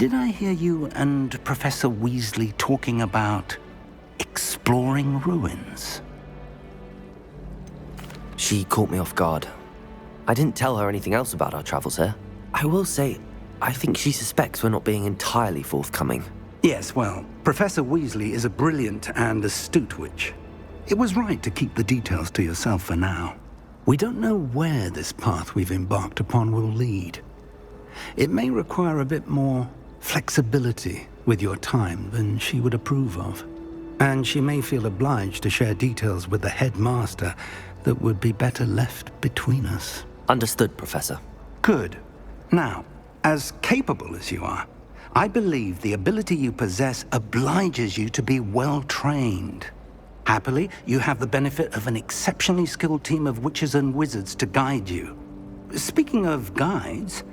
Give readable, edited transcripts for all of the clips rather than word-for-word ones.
Did I hear you and Professor Weasley talking about exploring ruins? She caught me off guard. I didn't tell her anything else about our travels here. I will say, I think she suspects we're not being entirely forthcoming. Yes, well, Professor Weasley is a brilliant and astute witch. It was right to keep the details to yourself for now. We don't know where this path we've embarked upon will lead. It may require a bit more flexibility with your time than she would approve of. And she may feel obliged to share details with the headmaster that would be better left between us. Understood, Professor. Good. Now, as capable as you are, I believe the ability you possess obliges you to be well-trained. Happily, you have the benefit of an exceptionally skilled team of witches and wizards to guide you. Speaking of guides,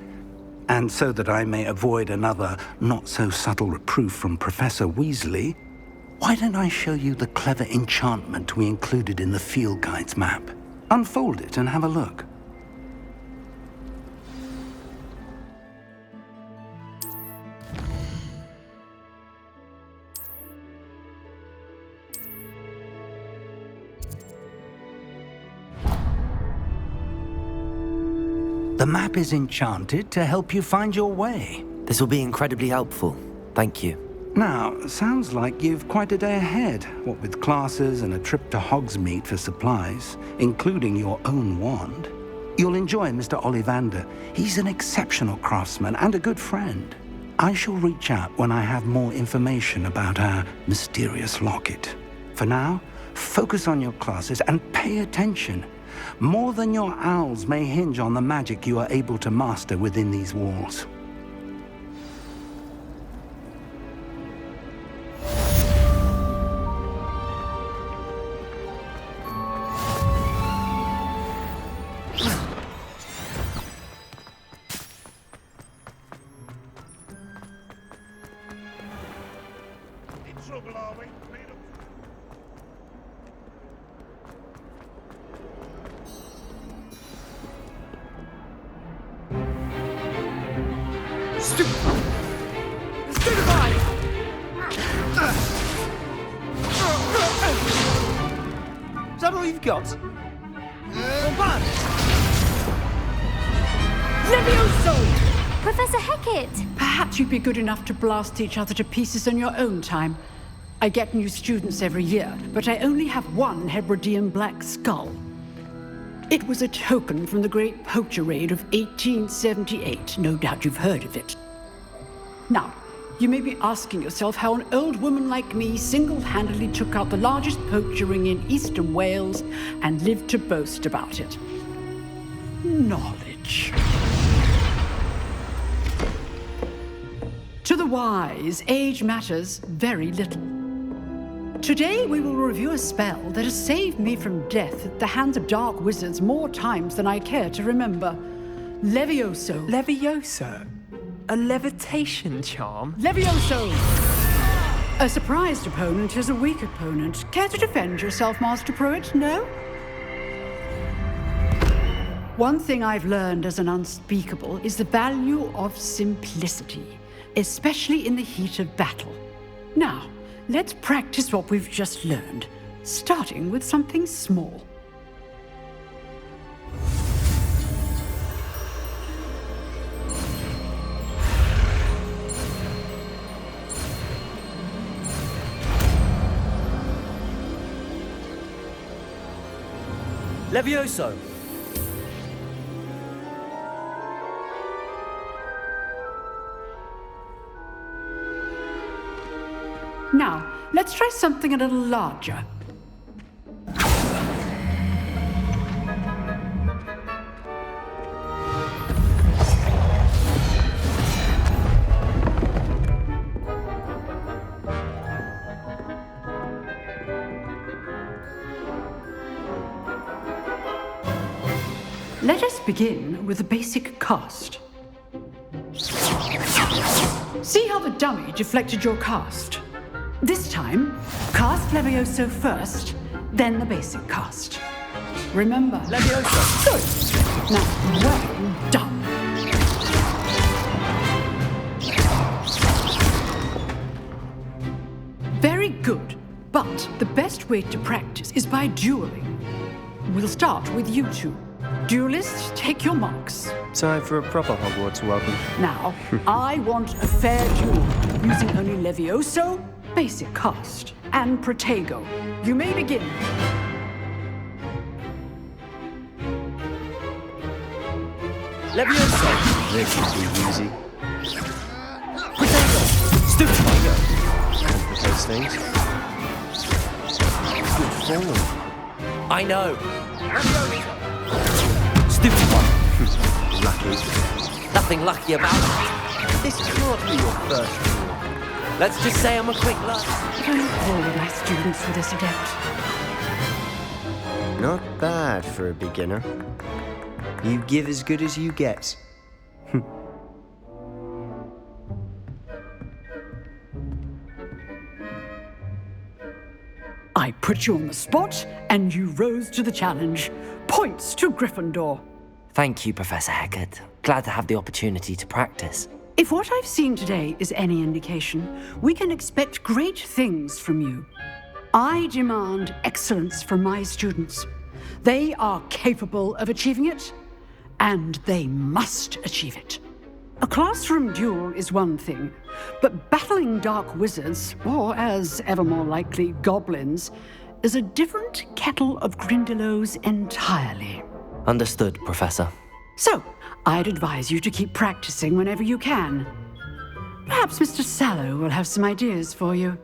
and so that I may avoid another not-so-subtle reproof from Professor Weasley, why don't I show you the clever enchantment we included in the field guide's map? Unfold it and have a look. The map is enchanted to help you find your way. This will be incredibly helpful. Thank you. Now, sounds like you've quite a day ahead, what with classes and a trip to Hogsmeade for supplies, including your own wand. You'll enjoy Mr. Ollivander. He's an exceptional craftsman and a good friend. I shall reach out when I have more information about our mysterious locket. For now, focus on your classes and pay attention. More than your owls may hinge on the magic you are able to master within these walls. Is that all you've got? Levioso! Professor Hecat! Perhaps you'd be good enough to blast each other to pieces in your own time. I get new students every year, but I only have one Hebridean black skull. It was a token from the Great Poacher Raid of 1878. No doubt you've heard of it. Now, you may be asking yourself how an old woman like me single-handedly took out the largest poacher ring in eastern Wales and lived to boast about it. Knowledge. To the wise, age matters very little. Today we will review a spell that has saved me from death at the hands of dark wizards more times than I care to remember. Levioso. Levioso? A levitation charm? Levioso! A surprised opponent is a weak opponent. Care to defend yourself, Master Pruitt? No? One thing I've learned as an unspeakable is the value of simplicity, especially in the heat of battle. Now, let's practice what we've just learned, starting with something small. Levioso! Now, let's try something a little larger. Let us begin with the basic cast. See how the dummy deflected your cast? This time, cast Levioso first, then the basic cast. Remember, Levioso! Good. Now, well done. But the best way to practice is by dueling. We'll start with you two. Duelists, take your marks. Time for a proper Hogwarts welcome. Now, I want a fair duel, using only Levioso, basic cast, and Protego. You may begin. Leviosa! This should be easy. Potato! Stupid Tiger! Complicates things. Good form. I know. Stupid one. Lucky. Nothing lucky about it. This can't be your first duel. Let's just say I'm a quick learner. All of my students for this adept. Not bad for a beginner. You give as good as you get. I put you on the spot, and you rose to the challenge. Points to Gryffindor. Thank you, Professor Hecat. Glad to have the opportunity to practice. If what I've seen today is any indication, we can expect great things from you. I demand excellence from my students. They are capable of achieving it, and they must achieve it. A classroom duel is one thing, but battling dark wizards, or as ever more likely, goblins, is a different kettle of Grindylows entirely. Understood, Professor. So, I'd advise you to keep practicing whenever you can. Perhaps Mr. Sallow will have some ideas for you.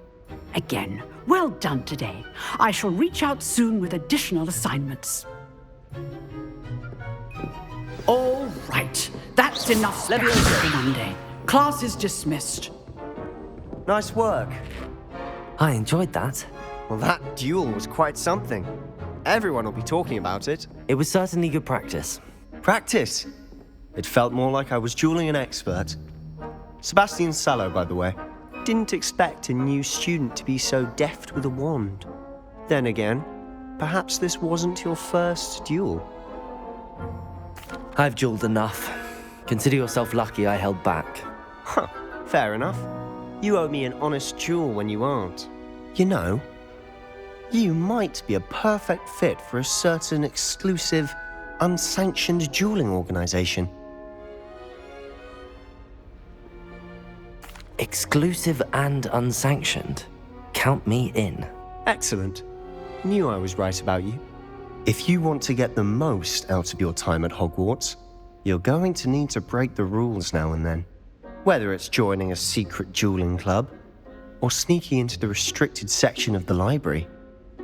Again, well done today. I shall reach out soon with additional assignments. All right, that's enough spectacle for Monday. Class is dismissed. Nice work. I enjoyed that. Well, that duel was quite something. Everyone will be talking about it. It was certainly good practice. Practice. It felt more like I was dueling an expert. Sebastian Sallow, by the way. Didn't expect a new student to be so deft with a wand. Then again, perhaps this wasn't your first duel. I've dueled enough. Consider yourself lucky I held back. Huh, fair enough. You owe me an honest duel when you aren't. You know, you might be a perfect fit for a certain exclusive, unsanctioned dueling organization. Exclusive and unsanctioned. Count me in. Excellent. Knew I was right about you. If you want to get the most out of your time at Hogwarts, you're going to need to break the rules now and then. Whether it's joining a secret dueling club, or sneaking into the restricted section of the library,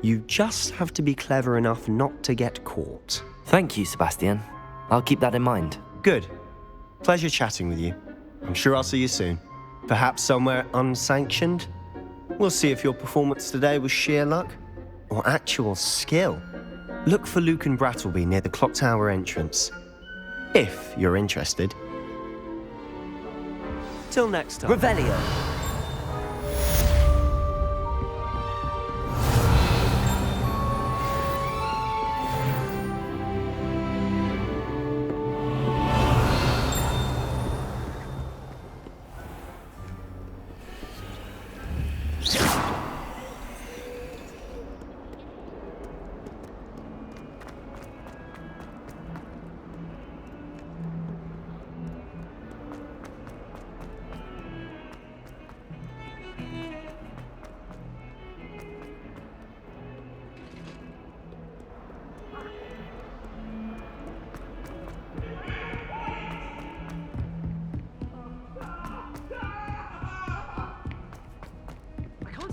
you just have to be clever enough not to get caught. Thank you, Sebastian. I'll keep that in mind. Good. Pleasure chatting with you. I'm sure I'll see you soon. Perhaps somewhere unsanctioned? We'll see if your performance today was sheer luck or actual skill. Look for Luke and Brattleby near the clock tower entrance. If you're interested. Till next time. Revelio.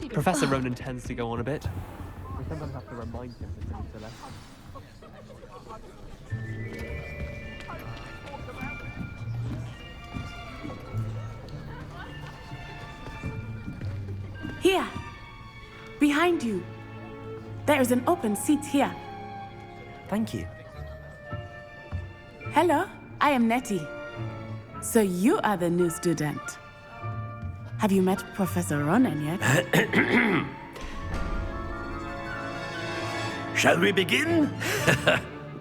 Professor Ronan tends to go on a bit. We sometimes have to remind him to sing to left. Here, behind you. There is an open seat here. Thank you. Hello, I am Nettie. So you are the new student. Have you met Professor Ronan yet? Shall we begin?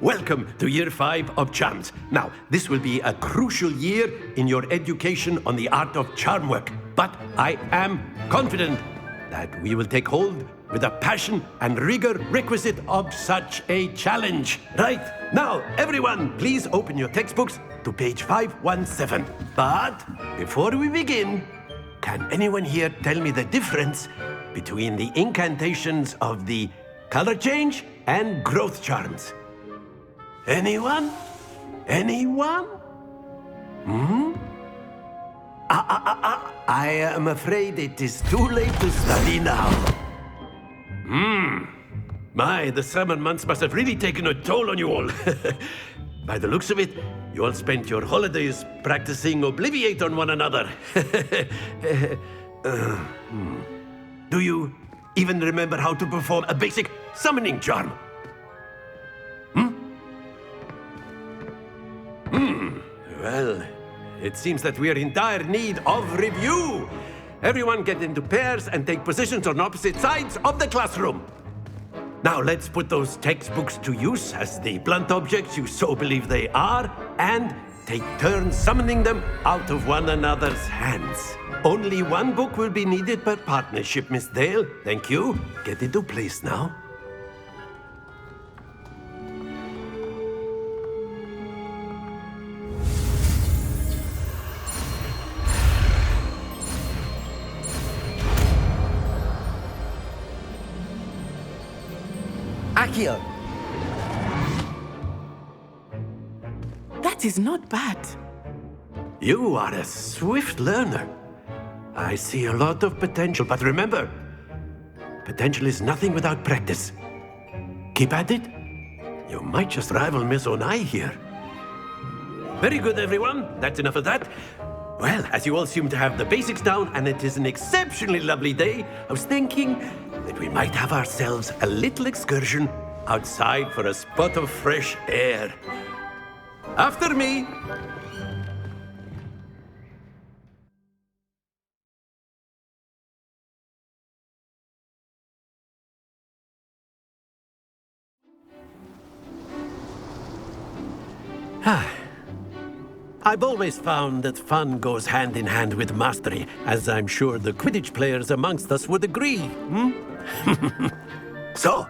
Welcome to Year 5 of Charms. Now, this will be a crucial year in your education on the art of charm work, but I am confident that we will take hold with the passion and rigor requisite of such a challenge. Right, now, everyone, please open your textbooks to page 517. But before we begin, can anyone here tell me the difference between the incantations of the color change and growth charms? Anyone? Anyone? I am afraid it is too late to study now. My, the summer months must have really taken a toll on you all. By the looks of it, you all spent your holidays practicing Obliviate on one another. Do you even remember how to perform a basic summoning charm? Well, it seems that we are in dire need of review. Everyone get into pairs and take positions on opposite sides of the classroom. Now let's put those textbooks to use as the blunt objects you so believe they are, and take turns summoning them out of one another's hands. Only one book will be needed per partnership, Miss Dale. Thank you. Get into place now. Accio! That is not bad. You are a swift learner. I see a lot of potential, but remember, potential is nothing without practice. Keep at it. You might just rival Miss Onai here. Very good, everyone. That's enough of that. Well, as you all seem to have the basics down, and it is an exceptionally lovely day, I was thinking that we might have ourselves a little excursion outside for a spot of fresh air. After me. I've always found that fun goes hand in hand with mastery, as I'm sure the Quidditch players amongst us would agree. So,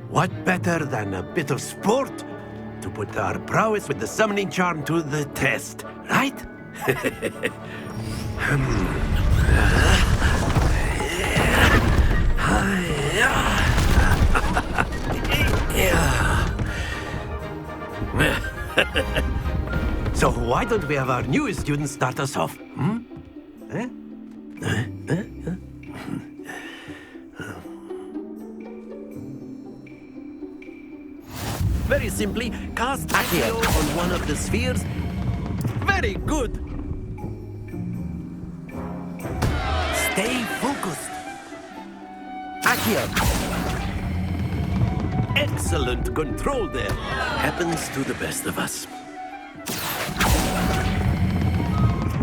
what better than a bit of sport to put our prowess with the summoning charm to the test, right? So why don't we have our newest student start us off? Very simply, cast Accio on one of the spheres. Very good. Stay focused. Accio. Excellent control there. Happens to the best of us.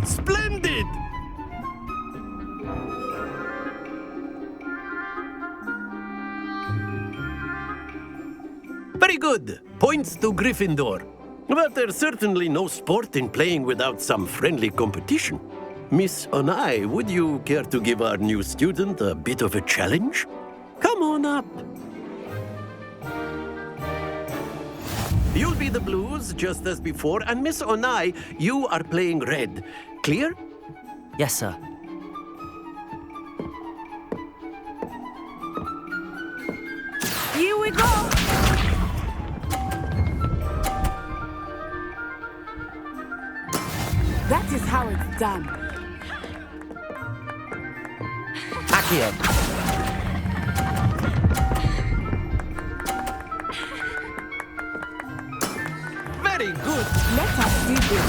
Splendid! Very good. Points to Gryffindor. But there's certainly no sport in playing without some friendly competition. Miss Onai, would you care to give our new student a bit of a challenge? Come on up. You'll be the blues, just as before, and Miss Onai, you are playing red. Clear? Yes, sir. Here we go. That is how it's done. Accio! Very good. Let us do this.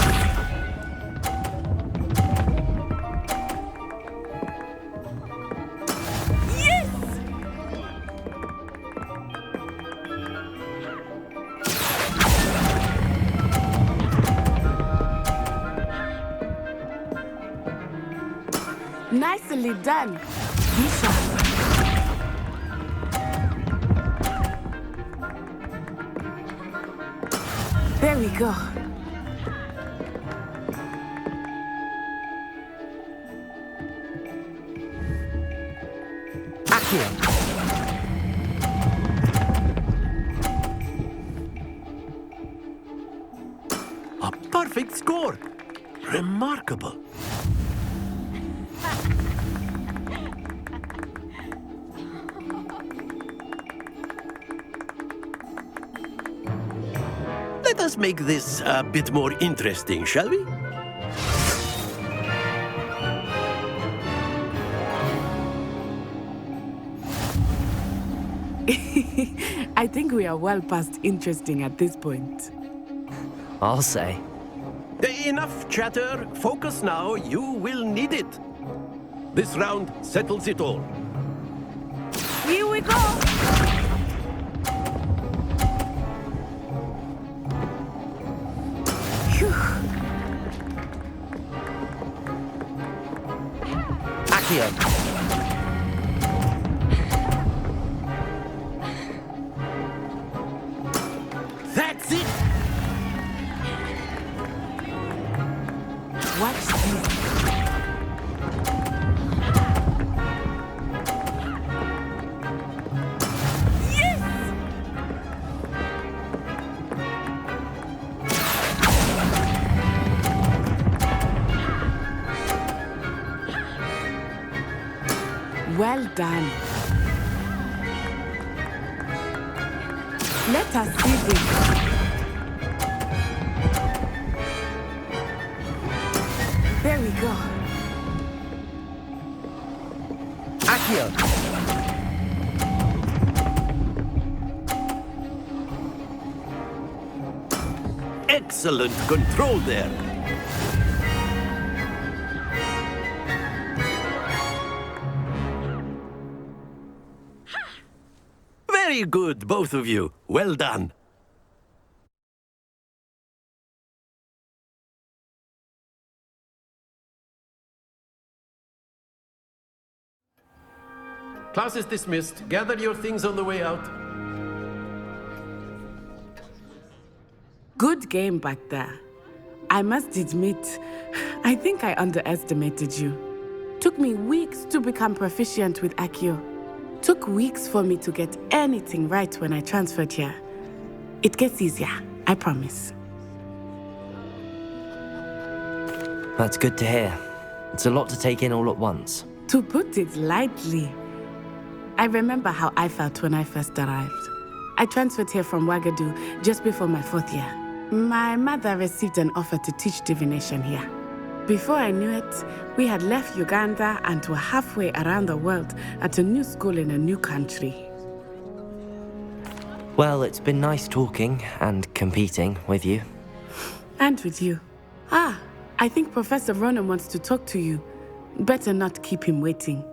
Nicely done. Be sharp. There we go. Accio! perfect score. Remarkable. Let us make this a bit more interesting, shall we? I think we are well past interesting at this point. I'll say. Enough chatter. Focus now. You will need it. This round settles it all. Here we go! Phew. Accio. That's it. Watch this. Well done. Let us see this. There we go. Accio. Excellent control there. Very good, both of you. Well done. Class is dismissed. Gather your things on the way out. Good game back there. I must admit, I think I underestimated you. Took me weeks to become proficient with Accio. Took weeks for me to get anything right when I transferred here. It gets easier, I promise. That's good to hear. It's a lot to take in all at once. To put it lightly, I remember how I felt when I first arrived. I transferred here from Ouagadougou just before my 4th year. My mother received an offer to teach divination here. Before I knew it, we had left Uganda and were halfway around the world at a new school in a new country. Well, it's been nice talking and competing with you. And with you. Ah, I think Professor Ronan wants to talk to you. Better not keep him waiting.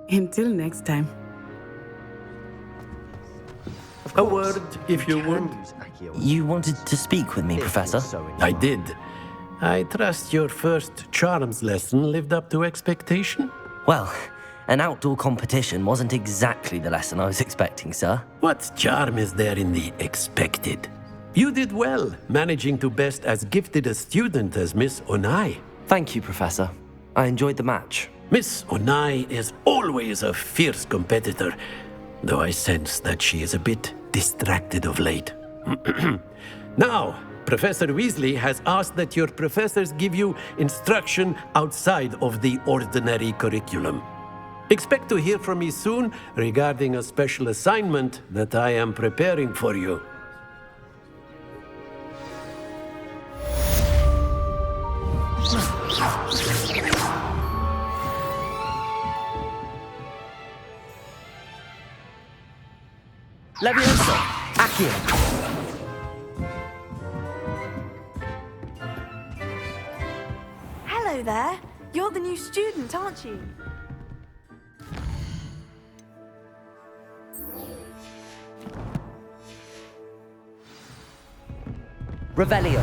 Until next time. A word, if you would. You wanted to speak with me, Professor? I did. I trust your first charms lesson lived up to expectation? Well, an outdoor competition wasn't exactly the lesson I was expecting, sir. What charm is there in the expected? You did well, managing to best as gifted a student as Miss Onai. Thank you, Professor. I enjoyed the match. Miss Onai is always a fierce competitor, though I sense that she is a bit distracted of late. Now, Professor Weasley has asked that your professors give you instruction outside of the ordinary curriculum. Expect to hear from me soon regarding a special assignment that I am preparing for you. Leviosa! Accio! Hello there. You're the new student, aren't you? Revelio!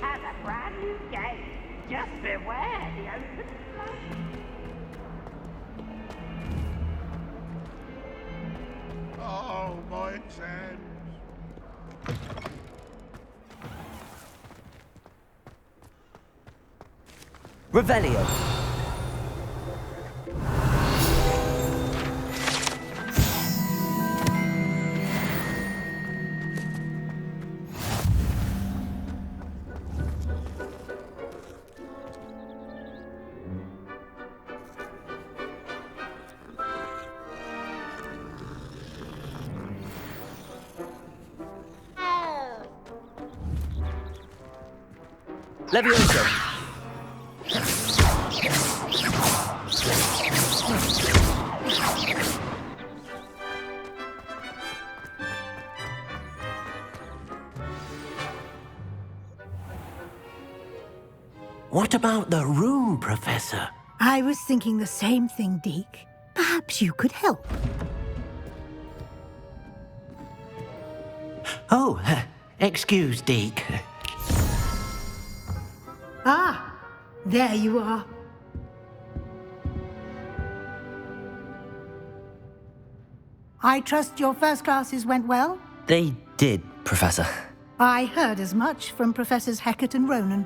Has a brand new game. Just beware the open flame. my exams. Revelio. Levioso. What about the room, Professor? I was thinking the same thing, Deke. Perhaps you could help. Oh, excuse, Deke. Ah, there you are. I trust your first classes went well? They did, Professor. I heard as much from Professors Hecat and Ronan.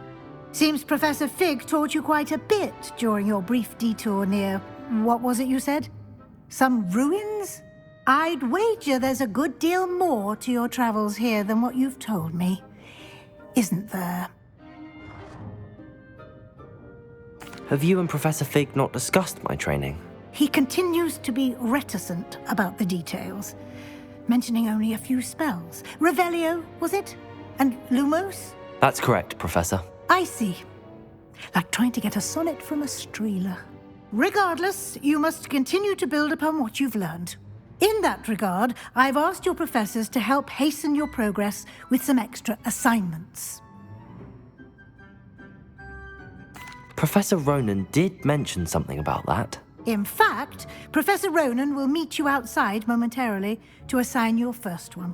Seems Professor Fig taught you quite a bit during your brief detour near... what was it you said? Some ruins? I'd wager there's a good deal more to your travels here than what you've told me. Isn't there? Have you and Professor Fig not discussed my training? He continues to be reticent about the details, mentioning only a few spells. Revelio, was it? And Lumos? That's correct, Professor. I see. Like trying to get a sonnet from a streeler. Regardless, you must continue to build upon what you've learned. In that regard, I've asked your professors to help hasten your progress with some extra assignments. Professor Ronan did mention something about that. In fact, Professor Ronan will meet you outside momentarily to assign your first one.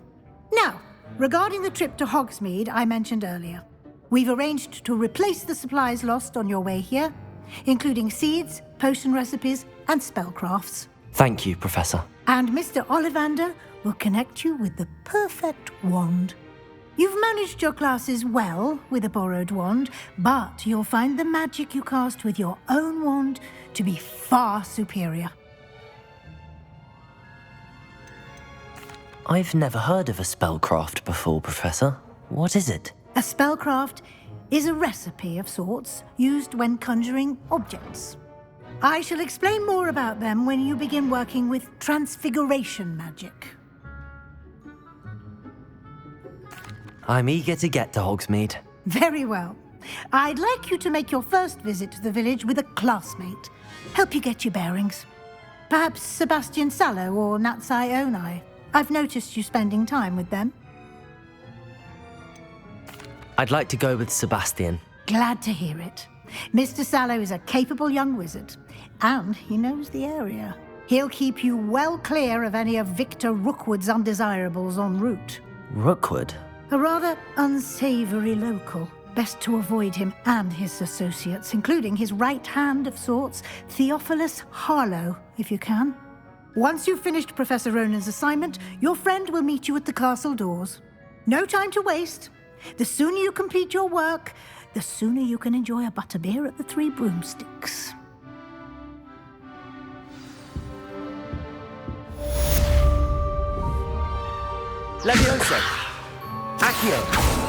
Now, regarding the trip to Hogsmeade I mentioned earlier, we've arranged to replace the supplies lost on your way here, including seeds, potion recipes, and spellcrafts. Thank you, Professor. And Mr. Ollivander will connect you with the perfect wand. You've managed your classes well with a borrowed wand, but you'll find the magic you cast with your own wand to be far superior. I've never heard of a spellcraft before, Professor. What is it? A spellcraft is a recipe of sorts used when conjuring objects. I shall explain more about them when you begin working with transfiguration magic. I'm eager to get to Hogsmeade. Very well. I'd like you to make your first visit to the village with a classmate. Help you get your bearings. Perhaps Sebastian Sallow or Natsai Onai. I've noticed you spending time with them. I'd like to go with Sebastian. Glad to hear it. Mr. Sallow is a capable young wizard, and he knows the area. He'll keep you well clear of any of Victor Rookwood's undesirables en route. Rookwood? A rather unsavory local. Best to avoid him and his associates, including his right hand of sorts, Theophilus Harlow, if you can. Once you've finished Professor Ronan's assignment, your friend will meet you at the castle doors. No time to waste. The sooner you complete your work, the sooner you can enjoy a butterbeer at the Three Broomsticks. Levioso! Accio!